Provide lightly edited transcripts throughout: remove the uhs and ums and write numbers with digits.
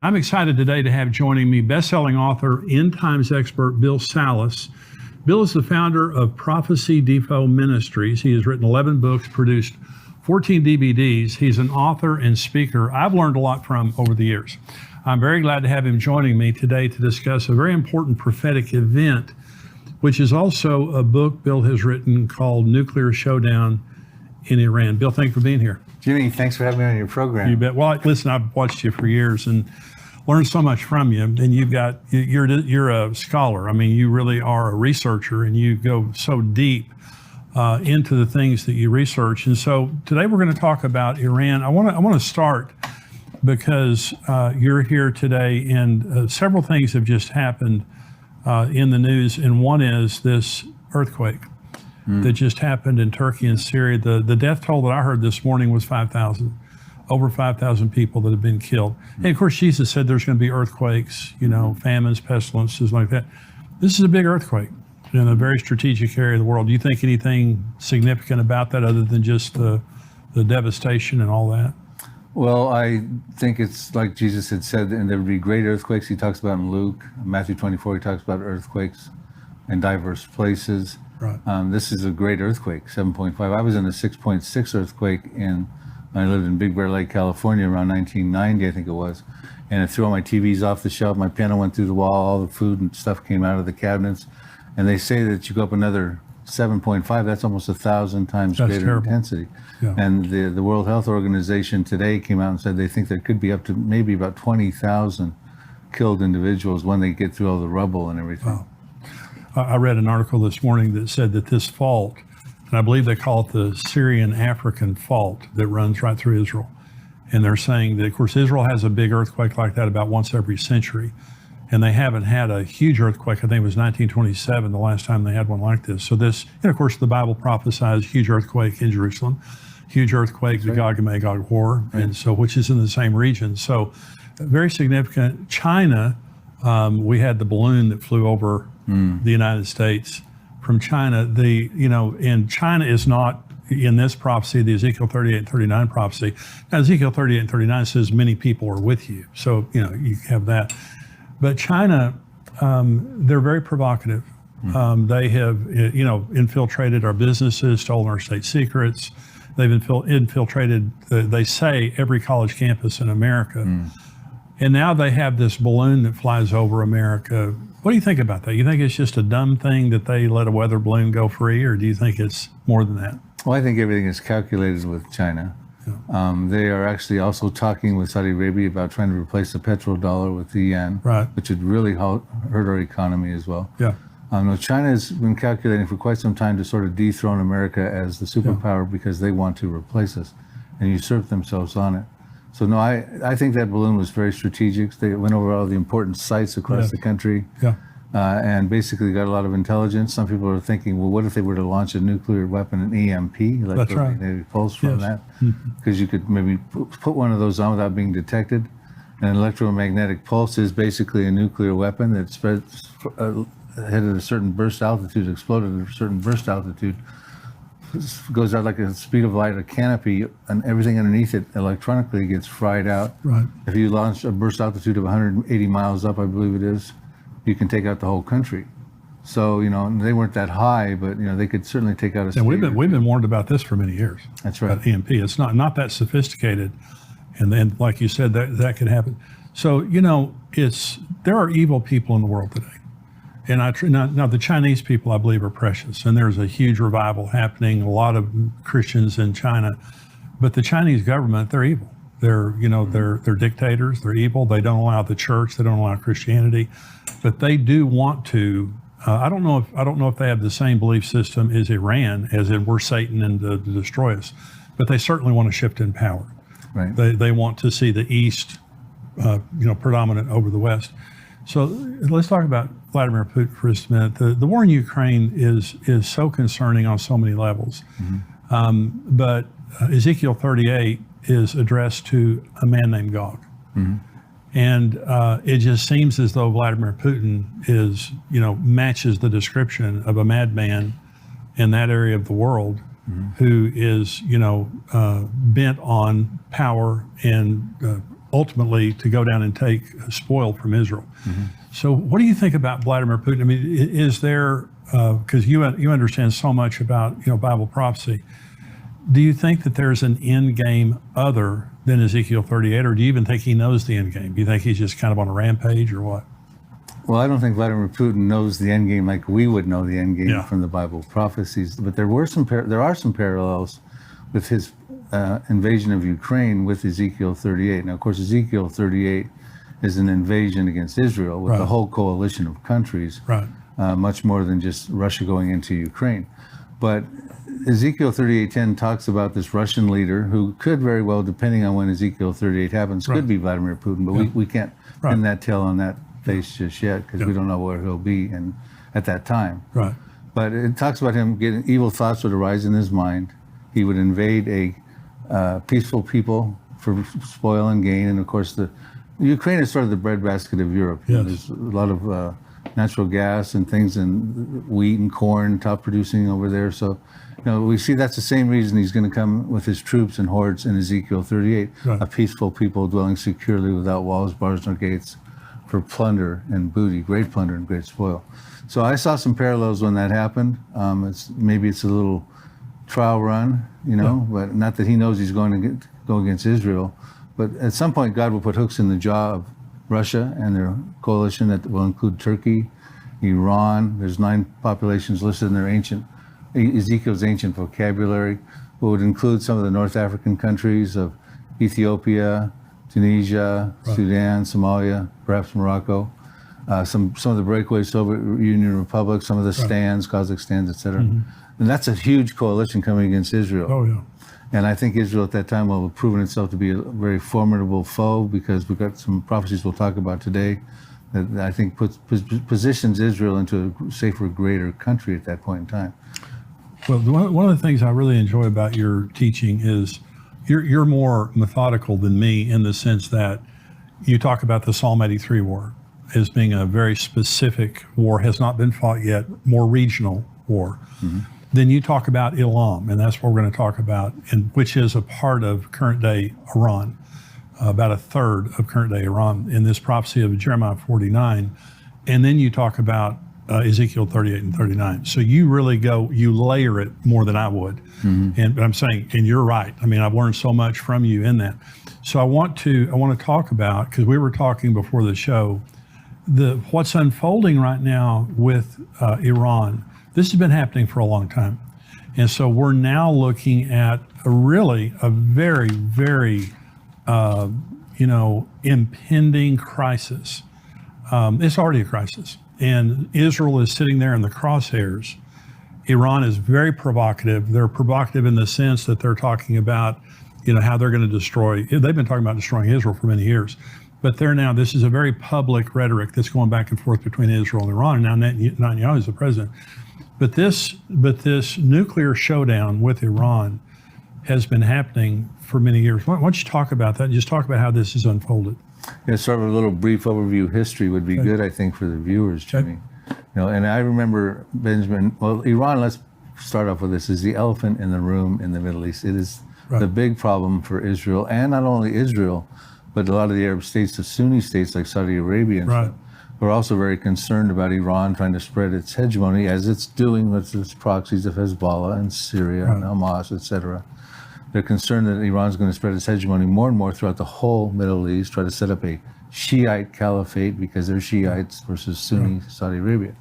I'm excited today to have joining me best-selling author, end times expert Bill Salus. Bill is the founder of Prophecy Depot Ministries. He has written 11 books, produced 14 DVDs. He's an author and speaker I've learned a lot from over the years. I'm very glad to have him joining me today to discuss a very important prophetic event, which is also a book Bill has written called Nuclear Showdown in Iran. Bill, thanks for being here. Jimmy, thanks for having me on your program. You bet. Well, listen, I've watched you for years and learned so much from you. And you're a scholar. I mean, you really are a researcher, and you go so deep into the things that you research. And so today we're going to talk about Iran. I want to start because you're here today, and several things have just happened in the news. And one is this earthquake that just happened in Turkey and Syria. The death toll that I heard this morning was 5,000, over 5,000 people that have been killed. And of course, Jesus said there's going to be earthquakes, famines, pestilences like that. This is a big earthquake in a very strategic area of the world. Do you think anything significant about that other than just the devastation and all that? Well, I think it's like Jesus had said, and there would be great earthquakes. He talks about in Luke, Matthew 24, he talks about earthquakes in diverse places. Right. This is a great earthquake, 7.5. I was in a 6.6 earthquake I lived in Big Bear Lake, California around 1990, I think it was. And it threw all my TVs off the shelf. My piano went through the wall. All the food and stuff came out of the cabinets. And they say that you go up another 7.5, that's almost 1,000 times That's greater terrible. intensity. Yeah. And the World Health Organization today came out and said they think there could be up to maybe about 20,000 killed individuals when they get through all the rubble and everything. Wow. I read an article this morning that said that this fault, and I believe they call it the Syrian-African fault that runs right through Israel. And they're saying that, of course, Israel has a big earthquake like that about once every century. And they haven't had a huge earthquake. I think it was 1927, the last time they had one like this. So this, and of course, the Bible prophesies huge earthquake in Jerusalem, huge earthquake, the Gog and Magog war, and so, which is in the same region. So very significant. China, we had the balloon that flew over the United States from China. And China is not in this prophecy, the Ezekiel 38 and 39 prophecy. Now, Ezekiel 38 and 39 says many people are with you. So, you have that. But China, they're very provocative. They have, infiltrated our businesses, stolen our state secrets. They've infiltrated, they say, every college campus in America. And now they have this balloon that flies over America. What do you think about that? You think it's just a dumb thing that they let a weather balloon go free, or do you think it's more than that? Well, I think everything is calculated with China. Yeah. They are actually also talking with Saudi Arabia about trying to replace the petrodollar with the yen, right, which would really hurt our economy as well. Yeah. China has been calculating for quite some time to sort of dethrone America as the superpower because they want to replace us and usurp themselves on it. So no, I think that balloon was very strategic. They went over all the important sites across the country, and basically got a lot of intelligence. Some people are thinking, well, what if they were to launch a nuclear weapon, an EMP, That's right. electromagnetic pulse from that? Because you could maybe put one of those on without being detected. And an electromagnetic pulse is basically a nuclear weapon that spreads ahead at a certain burst altitude, exploded at a certain burst altitude, goes out like a speed of light, a canopy, and everything underneath it electronically gets fried out. Right. If you launch a burst altitude of 180 miles up, I believe it is, you can take out the whole country. So, they weren't that high, but, they could certainly take out a state. And we've been warned about this for many years. That's right. About EMP. It's not that sophisticated. And then, like you said, that could happen. So, there are evil people in the world today. And now the Chinese people, I believe, are precious, and there's a huge revival happening. A lot of Christians in China, but the Chinese government, they're evil. They're they're dictators. They're evil. They don't allow the church. They don't allow Christianity, but they do want to. I don't know if they have the same belief system as Iran, as in we're Satan and to destroy us, but they certainly want to shift in power. Right. They want to see the East, predominant over the West. So let's talk about Vladimir Putin for just a minute. The war in Ukraine is so concerning on so many levels. But Ezekiel 38 is addressed to a man named Gog. And it just seems as though Vladimir Putin is, matches the description of a madman in that area of the world who is, bent on power and ultimately to go down and take spoil from Israel. So what do you think about Vladimir Putin? I mean, is there, because you understand so much about Bible prophecy, do you think that there's an end game other than Ezekiel 38, or do you even think he knows the end game? Do you think he's just kind of on a rampage or what? Well, I don't think Vladimir Putin knows the end game like we would know the end game from the Bible prophecies. But there are some parallels with his invasion of Ukraine with Ezekiel 38. Now, of course, Ezekiel 38 is an invasion against Israel with a whole coalition of countries, much more than just Russia going into Ukraine. But Ezekiel 38:10 talks about this Russian leader who could very well, depending on when Ezekiel 38 happens, could be Vladimir Putin, but we can't pin that tail on that face just yet because we don't know where he'll be at that time. But it talks about him getting evil thoughts would arise in his mind. He would invade a peaceful people for spoil and gain. And of course, the Ukraine is sort of the breadbasket of Europe. There's a lot of natural gas and things, and wheat and corn top producing over there. So, we see that's the same reason he's going to come with his troops and hordes in Ezekiel 38, a peaceful people dwelling securely without walls, bars, nor gates, for plunder and booty, great plunder and great spoil. So I saw some parallels when that happened. Maybe it's a little trial run, but not that he knows he's going to go against Israel. But at some point, God will put hooks in the jaw of Russia and their coalition that will include Turkey, Iran. There's 9 populations listed in their Ezekiel's ancient vocabulary, would include some of the North African countries of Ethiopia, Tunisia, Sudan, Somalia, perhaps Morocco, some of the breakaway Soviet Union republics, some of the stands, Kazakhstan, etc. And that's a huge coalition coming against Israel. And I think Israel at that time will have proven itself to be a very formidable foe, because we've got some prophecies we'll talk about today that I think positions Israel into a safer, greater country at that point in time. Well, one of the things I really enjoy about your teaching is you're more methodical than me in the sense that you talk about the Psalm 83 war as being a very specific war, has not been fought yet, more regional war. Then you talk about Elam, and that's what we're going to talk about, and which is a part of current day Iran, about a third of current day Iran in this prophecy of Jeremiah 49. And then you talk about Ezekiel 38 and 39. So you really you layer it more than I would. But I'm saying, and you're right. I mean, I've learned so much from you in that. So I want to talk about, because we were talking before the show, what's unfolding right now with Iran. This has been happening for a long time. And so we're now looking at a very, very, impending crisis. It's already a crisis. And Israel is sitting there in the crosshairs. Iran is very provocative. They're provocative in the sense that they're talking about, how they're going to destroy. They've been talking about destroying Israel for many years. But this is a very public rhetoric that's going back and forth between Israel and Iran. And now Netanyahu is the president. But this nuclear showdown with Iran has been happening for many years. Why don't you talk about that? Just talk about how this has unfolded. Yeah, sort of a little brief overview of history would be good, I think, for the viewers, Jimmy. And I remember Iran, let's start off with this, is the elephant in the room in the Middle East. It is the big problem for Israel, and not only Israel, but a lot of the Arab states, the Sunni states like Saudi Arabia and stuff. We're also very concerned about Iran trying to spread its hegemony, as it's doing with its proxies of Hezbollah and Syria and Hamas, etc. They're concerned that Iran's going to spread its hegemony more and more throughout the whole Middle East, try to set up a Shiite caliphate because they're Shiites versus Sunni Saudi Arabia.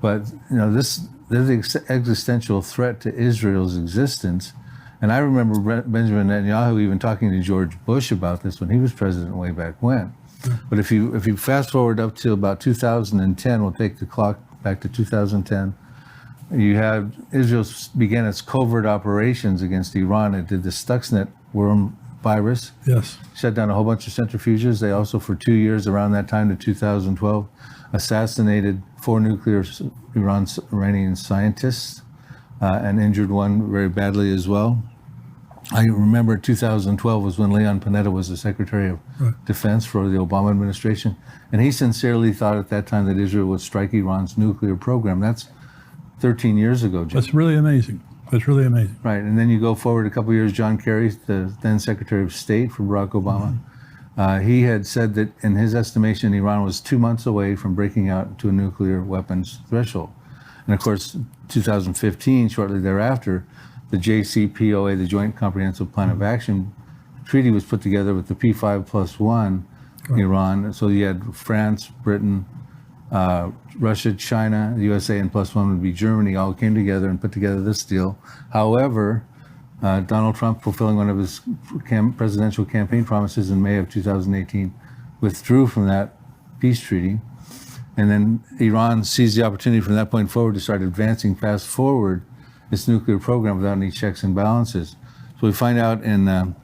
But there's the existential threat to Israel's existence. And I remember Benjamin Netanyahu even talking to George Bush about this when he was president way back when. But if you fast forward up to about 2010, we'll take the clock back to 2010. You had Israel began its covert operations against Iran. It did the Stuxnet worm virus. Shut down a whole bunch of centrifuges. They also, for 2 years around that time to 2012, assassinated 4 nuclear Iranian scientists and injured one very badly as well. I remember 2012 was when Leon Panetta was the Secretary of Defense for the Obama administration. And he sincerely thought at that time that Israel would strike Iran's nuclear program. That's 13 years ago, Jim. That's really amazing. Right. And then you go forward a couple of years, John Kerry, the then Secretary of State for Barack Obama, He had said that in his estimation, Iran was 2 months away from breaking out to a nuclear weapons threshold. And of course, 2015, shortly thereafter, the JCPOA, the Joint Comprehensive Plan of Action treaty, was put together with the P5+1 Iran. So you had France, Britain, Russia, China, the USA, and +1 would be Germany, all came together and put together this deal. However, Donald Trump, fulfilling one of his presidential campaign promises in May of 2018, withdrew from that peace treaty. And then Iran seized the opportunity from that point forward to start advancing fast forward its nuclear program without any checks and balances. So we find out in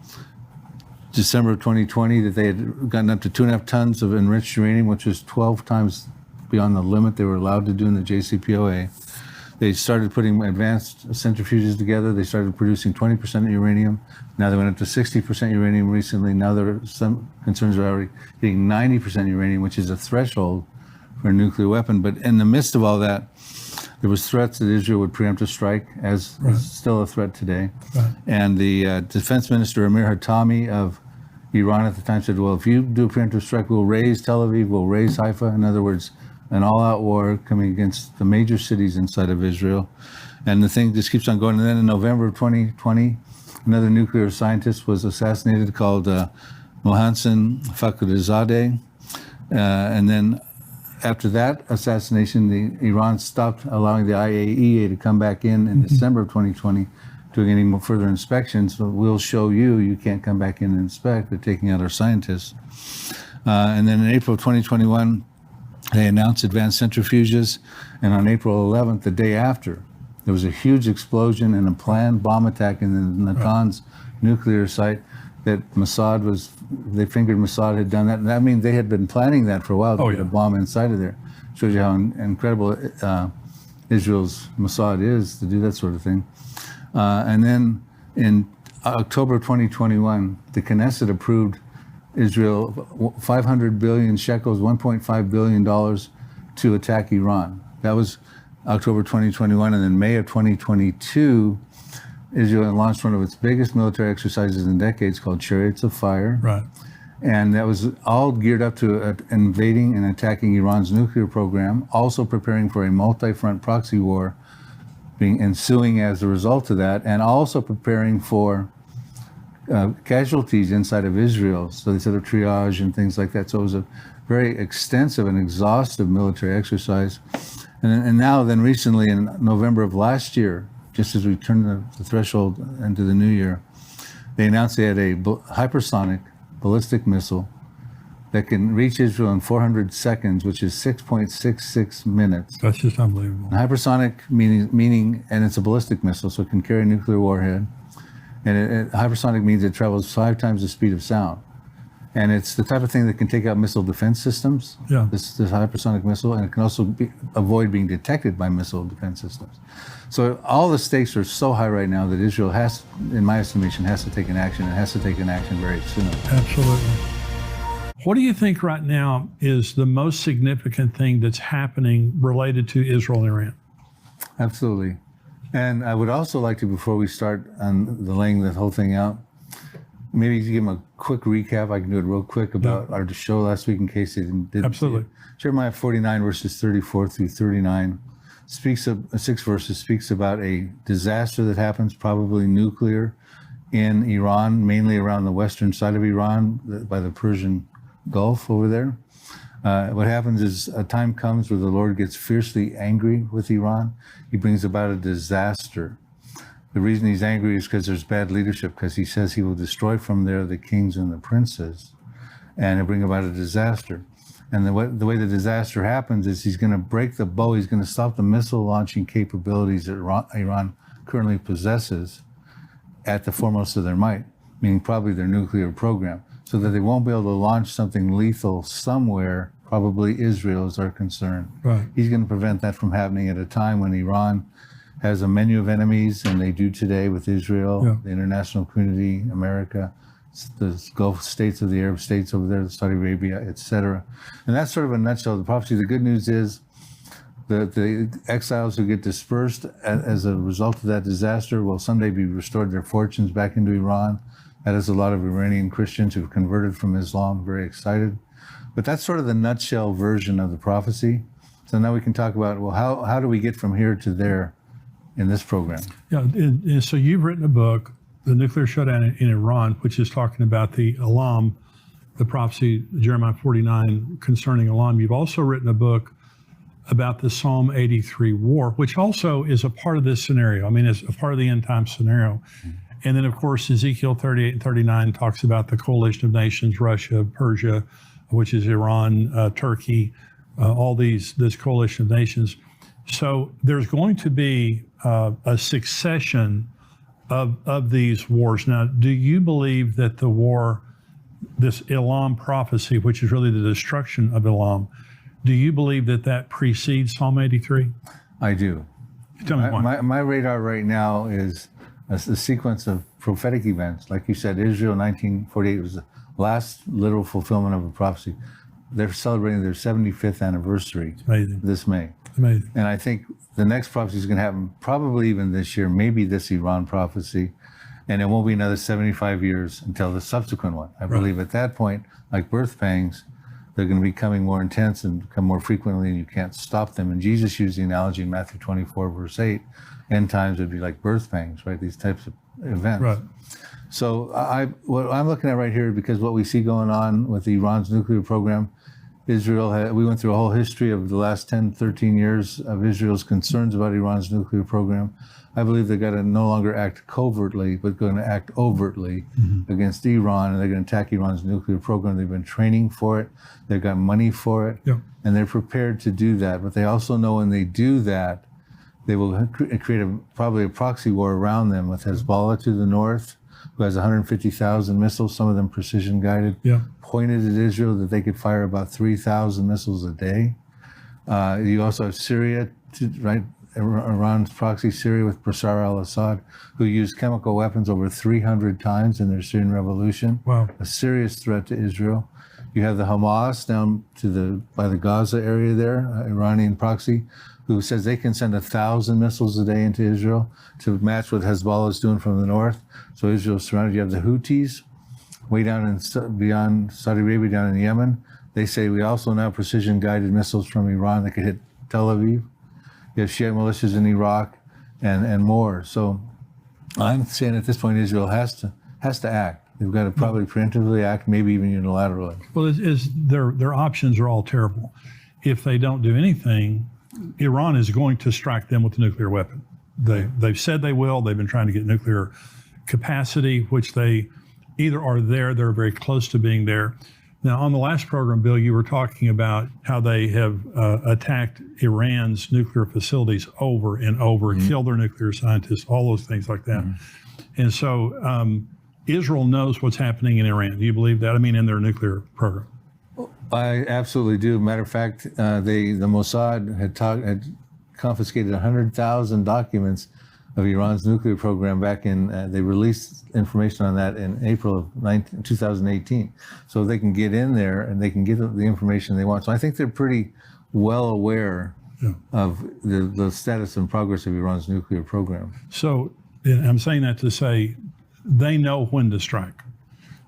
December of 2020 that they had gotten up to 2.5 tons of enriched uranium, which was 12 times beyond the limit they were allowed to do in the JCPOA. They started putting advanced centrifuges together. They started producing 20% uranium. Now they went up to 60% uranium recently. Now there are some concerns are already hitting 90% uranium, which is a threshold for a nuclear weapon. But in the midst of all that, there was threats that Israel would preempt a strike, as is still a threat today. Right. And the defense minister, Amir Hatami of Iran at the time, said, well, if you do a preemptive strike, we'll raise Tel Aviv, we'll raise Haifa. In other words, an all-out war coming against the major cities inside of Israel. And the thing just keeps on going. And then in November of 2020, another nuclear scientist was assassinated called Mohsen Fakhrizadeh. And then after that assassination, Iran stopped allowing the IAEA to come back in December of 2020, doing any more further inspections. So we'll show you, you can't come back in and inspect. They're taking out our scientists. And then in April of 2021, they announced advanced centrifuges. And on April 11th, the day after, there was a huge explosion and a planned bomb attack in the Natanz nuclear site that they fingered Mossad had done that. And that means they had been planning that for a while to get a bomb inside of there. Shows you how incredible Israel's Mossad is to do that sort of thing. And then in October 2021, the Knesset approved Israel 500 billion shekels, $1.5 billion to attack Iran. That was October 2021. And then May of 2022, Israel launched one of its biggest military exercises in decades called Chariots of Fire. Right. And that was all geared up to invading and attacking Iran's nuclear program, also preparing for a multi-front proxy war ensuing as a result of that, and also preparing for casualties inside of Israel. So they set up triage and things like that. So it was a very extensive and exhaustive military exercise. And now then recently in November of last year, just as we turned the threshold into the new year, they announced they had a hypersonic ballistic missile that can reach Israel in 400 seconds, which is 6.66 minutes. That's just unbelievable. And hypersonic meaning, and it's a ballistic missile, so it can carry a nuclear warhead. And hypersonic means it travels 5 times the speed of sound. And it's the type of thing that can take out missile defense systems, this hypersonic missile, and it can also avoid being detected by missile defense systems. So all the stakes are so high right now that Israel has, in my estimation, has to take an action, and has to take an action very soon. Absolutely. What do you think right now is the most significant thing that's happening related to Israel and Iran? Absolutely. And I would also like to, before we start on the laying the whole thing out, maybe give them a quick recap. I can do it real quick about our show last week in case they didn't. Absolutely. Jeremiah 49 verses 34 through 39 speaks of 6 verses speaks about a disaster that happens, probably nuclear, in Iran, mainly around the western side of Iran, by the Persian Gulf over there. What happens is a time comes where the Lord gets fiercely angry with Iran. He brings about a disaster. The reason he's angry is because there's bad leadership, because he says he will destroy from there the kings and the princes, and it'll bring about a disaster. And the way the disaster happens is he's going to break the bow. He's going to stop the missile launching capabilities that Iran currently possesses at the foremost of their might, meaning probably their nuclear program, so that they won't be able to launch something lethal somewhere, probably Israel is our concern. Right. He's going to prevent that from happening at a time when Iran has a menu of enemies, and they do today with Israel, the international community, America, the Gulf states of the Arab states over there, Saudi Arabia, etc. And that's sort of a nutshell of the prophecy. The good news is that the exiles who get dispersed as a result of that disaster will someday be restored their fortunes back into Iran. That is a lot of Iranian Christians who've converted from Islam, very excited. But that's sort of the nutshell version of the prophecy. So now we can talk about, well, how do we get from here to there in this program? Yeah, and so you've written a book, The Nuclear Showdown in Iran, which is talking about the Elam, the prophecy, Jeremiah 49, concerning Elam. You've also written a book about the Psalm 83 war, which also is a part of this scenario. I mean, it's a part of the end time scenario. And then, of course, Ezekiel 38 and 39 talks about the coalition of nations, Russia, Persia, which is Iran, Turkey, all this coalition of nations. So there's going to be a succession of these wars. Now, do you believe that the war, this Elam prophecy, which is really the destruction of Elam, do you believe that precedes Psalm 83? I do. Tell me why. My radar right now is a sequence of prophetic events. Like you said, Israel 1948 was the last literal fulfillment of a prophecy. They're celebrating their 75th anniversary this May. Amazing. And I think the next prophecy is going to happen probably even this year, maybe this Iran prophecy. And it won't be another 75 years until the subsequent one. I believe at that point, like birth pangs, they're going to be becoming more intense and come more frequently, and you can't stop them. And Jesus used the analogy in Matthew 24, verse 8, end times would be like birth pangs, right? These types of events. Right. So what I'm looking at right here, because what we see going on with Iran's nuclear program, we went through a whole history of the last 10, 13 years of Israel's concerns about Iran's nuclear program. I believe they're going to no longer act covertly, but going to act overtly against Iran, and they're going to attack Iran's nuclear program. They've been training for it. They've got money for it, and they're prepared to do that. But they also know when they do that, they will create probably a proxy war around them with Hezbollah to the north, who has 150,000 missiles, some of them precision guided, pointed at Israel that they could fire about 3,000 missiles a day. You also have Syria, right? Iran's proxy Syria with Bashar al-Assad, who used chemical weapons over 300 times in their Syrian revolution. Wow. A serious threat to Israel. You have the Hamas down by the Gaza area there, Iranian proxy, who says they can send 1,000 missiles a day into Israel to match what Hezbollah is doing from the north. So Israel's surrounded. You have the Houthis way down beyond Saudi Arabia, down in Yemen. They say we also now have precision-guided missiles from Iran that could hit Tel Aviv. You have Shiite militias in Iraq and more. So I'm saying at this point Israel has to act. They've got to probably preemptively act, maybe even unilaterally. Well, their options are all terrible. If they don't do anything, Iran is going to strike them with a nuclear weapon. They've said they will. They've been trying to get nuclear capacity, which they either are there, they're very close to being there. Now, on the last program, Bill, you were talking about how they have attacked Iran's nuclear facilities over and over, killed their nuclear scientists, all those things like that. And so Israel knows what's happening in Iran. Do you believe that? I mean, in their nuclear program. I absolutely do. Matter of fact, the Mossad had confiscated 100,000 documents of Iran's nuclear program back in, they released information on that in April of 2018. So they can get in there and they can get the information they want. So I think they're pretty well aware of the status and progress of Iran's nuclear program. So I'm saying that to say they know when to strike.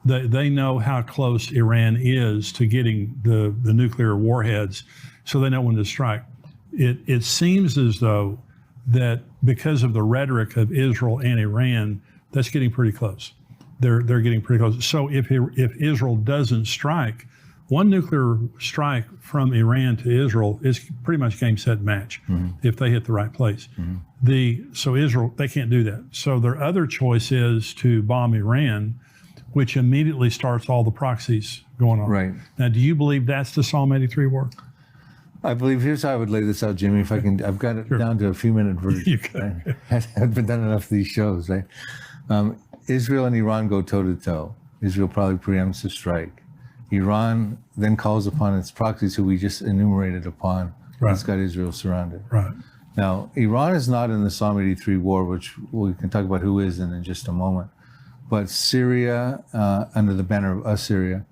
They know how close Iran is to getting the nuclear warheads, so they know when to strike. It seems as though that because of the rhetoric of Israel and Iran, that's getting pretty close. They're getting pretty close. So if Israel doesn't strike, one nuclear strike from Iran to Israel is pretty much game, set, match if they hit the right place. So Israel, they can't do that. So their other choice is to bomb Iran, which immediately starts all the proxies going on. Right. Now, do you believe that's the Psalm 83 war? I believe, here's how I would lay this out, Jimmy, if I can. I've got it down to a few-minute version. You can. I've been done enough of these shows, right? Israel and Iran go toe-to-toe. Israel probably preempts the strike. Iran then calls upon its proxies, who we just enumerated upon. Right. It's got Israel surrounded. Right. Now, Iran is not in the Psalm 83 war, which we can talk about who is in just a moment. But Syria, under the banner of Assyria,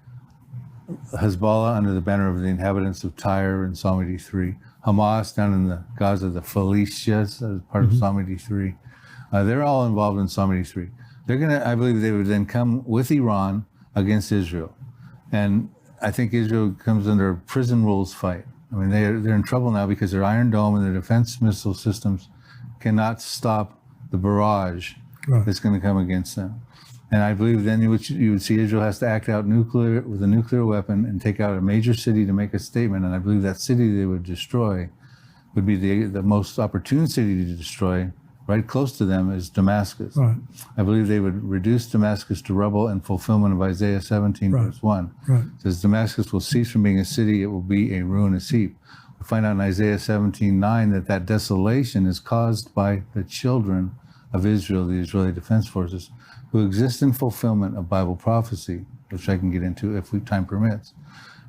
Hezbollah under the banner of the inhabitants of Tyre in Psalm 83, Hamas down in the Gaza, the Philistines as part of Psalm 83. They're all involved in Psalm 83. I believe they would then come with Iran against Israel. And I think Israel comes under a prison rules fight. I mean, they're in trouble now because their Iron Dome and their defense missile systems cannot stop the barrage that's going to come against them. And I believe then you would see Israel has to act out with a nuclear weapon and take out a major city to make a statement. And I believe that city they would destroy would be the most opportune city to destroy. Right close to them is Damascus. Right. I believe they would reduce Damascus to rubble in fulfillment of Isaiah 17, verse 1. Right. It says, Damascus will cease from being a city, it will be a ruinous heap. We find out in Isaiah 17:9 that desolation is caused by the children of Israel, the Israeli Defense Forces, who exist in fulfillment of Bible prophecy, which I can get into if time permits.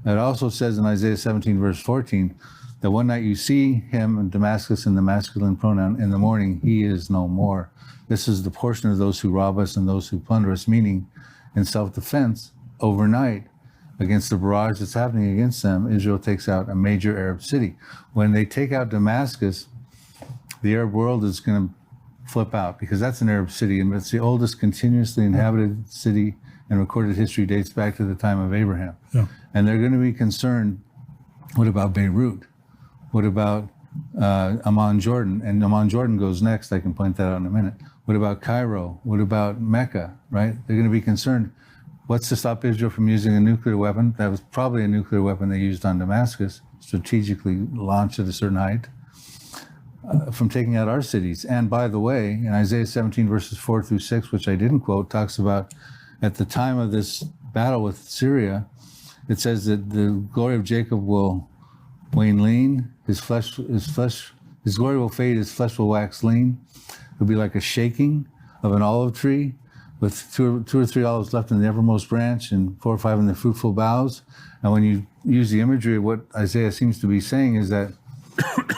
It also says in Isaiah 17, verse 14, that one night you see him in Damascus in the masculine pronoun, in the morning he is no more. This is the portion of those who rob us and those who plunder us, meaning in self-defense, overnight, against the barrage that's happening against them, Israel takes out a major Arab city. When they take out Damascus, the Arab world is going to flip out because that's an Arab city, and it's the oldest continuously inhabited city in recorded history, dates back to the time of Abraham. Yeah. And they're going to be concerned, what about Beirut? What about Amman, Jordan? And Amman, Jordan goes next. I can point that out in a minute. What about Cairo? What about Mecca, right? They're going to be concerned. What's to stop Israel from using a nuclear weapon? That was probably a nuclear weapon they used on Damascus, strategically launched at a certain height, from taking out our cities. And by the way, in Isaiah 17, verses 4 through 6, which I didn't quote, talks about at the time of this battle with Syria, it says that the glory of Jacob will wane lean, his glory will fade, his flesh will wax lean. It'll be like a shaking of an olive tree with two or three olives left in the uppermost branch and 4 or 5 in the fruitful boughs. And when you use the imagery of what Isaiah seems to be saying is that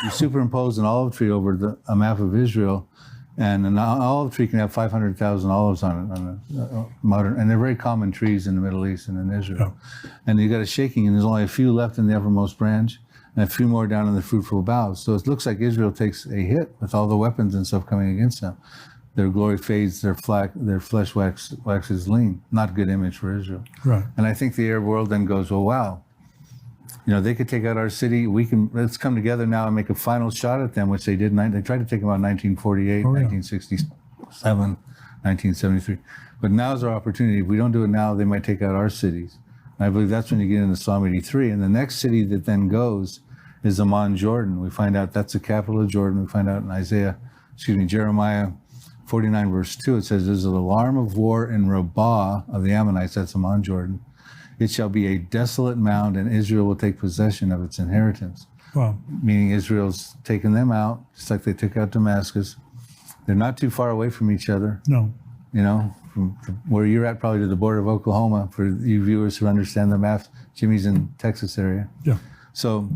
you superimpose an olive tree over a map of Israel, and an olive tree can have 500,000 olives on it, on a modern, and they're very common trees in the Middle East and in Israel. Yeah. And you got a shaking, and there's only a few left in the uppermost branch, and a few more down in the fruitful boughs. So it looks like Israel takes a hit with all the weapons and stuff coming against them. Their glory fades, their flesh waxes lean. Not a good image for Israel. Right. And I think the Arab world then goes, well, wow, they could take out our city. Let's come together now and make a final shot at them, which they did. They tried to take them out in 1948, 1967, 1973. But now's our opportunity. If we don't do it now, they might take out our cities. I believe that's when you get into Psalm 83. And the next city that then goes is Amman, Jordan. We find out that's the capital of Jordan. We find out in Jeremiah 49, verse 2, it says, there's an alarm of war in Rabbah of the Ammonites, that's Amman, Jordan. It shall be a desolate mound, and Israel will take possession of its inheritance. Wow. Meaning Israel's taken them out, just like they took out Damascus. They're not too far away from each other. No. From where you're at, probably to the border of Oklahoma, for you viewers who understand the maps. Jimmy's in Texas area. Yeah. So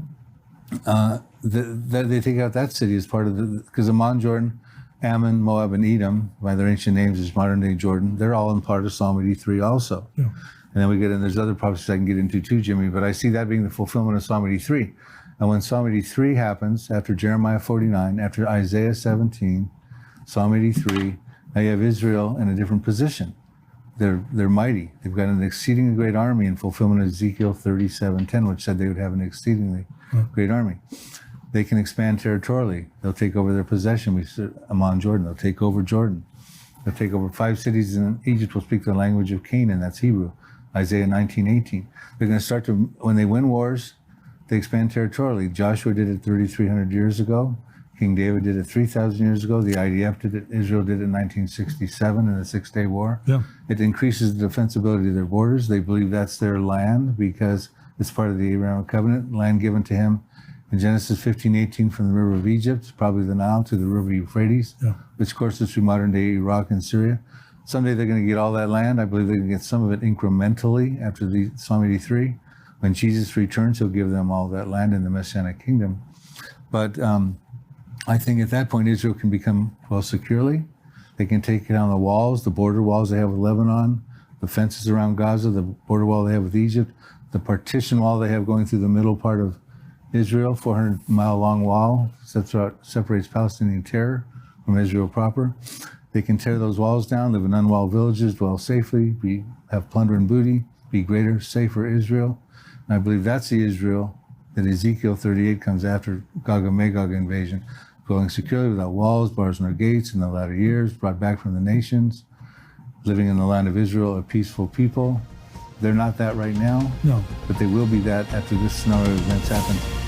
they take out that city as part of because Amman, Jordan, Ammon, Moab, and Edom, by their ancient names, is modern-day Jordan. They're all in part of Psalm 83 also. Yeah. And then we get in, there's other prophecies I can get into too, Jimmy, but I see that being the fulfillment of Psalm 83. And when Psalm 83 happens, after Jeremiah 49, after Isaiah 17, Psalm 83, now you have Israel in a different position. They're mighty. They've got an exceedingly great army in fulfillment of Ezekiel 37:10, which said they would have an exceedingly great army. They can expand territorially. They'll take over their possession. We said Amman, Jordan. They'll take over Jordan. They'll take over 5 cities in Egypt. Will speak the language of Canaan. That's Hebrew. Isaiah 19:18. They're going to start to, when they win wars, they expand territorially. Joshua did it 3,300 years ago. King David did it 3,000 years ago. The IDF did it. Israel did it in 1967 in the Six-Day War. Yeah. It increases the defensibility of their borders. They believe that's their land because it's part of the Abrahamic covenant, land given to him in Genesis 15:18 from the river of Egypt, probably the Nile, to the river Euphrates, which courses through modern-day Iraq and Syria. Someday they're going to get all that land. I believe they're going to get some of it incrementally after the Psalm 83. When Jesus returns, he'll give them all that land in the Messianic kingdom. But I think at that point, Israel can become, securely. They can take down the walls, the border walls they have with Lebanon, the fences around Gaza, the border wall they have with Egypt, the partition wall they have going through the middle part of Israel, 400-mile long wall, separates Palestinian terror from Israel proper. They can tear those walls down, live in unwalled villages, dwell safely, have plunder and booty, be greater, safer Israel. And I believe that's the Israel that Ezekiel 38 comes after Gog and Magog invasion, dwelling securely without walls, bars, nor gates in the latter years, brought back from the nations, living in the land of Israel, a peaceful people. They're not that right now, No. but they will be that after this scenario of events happens.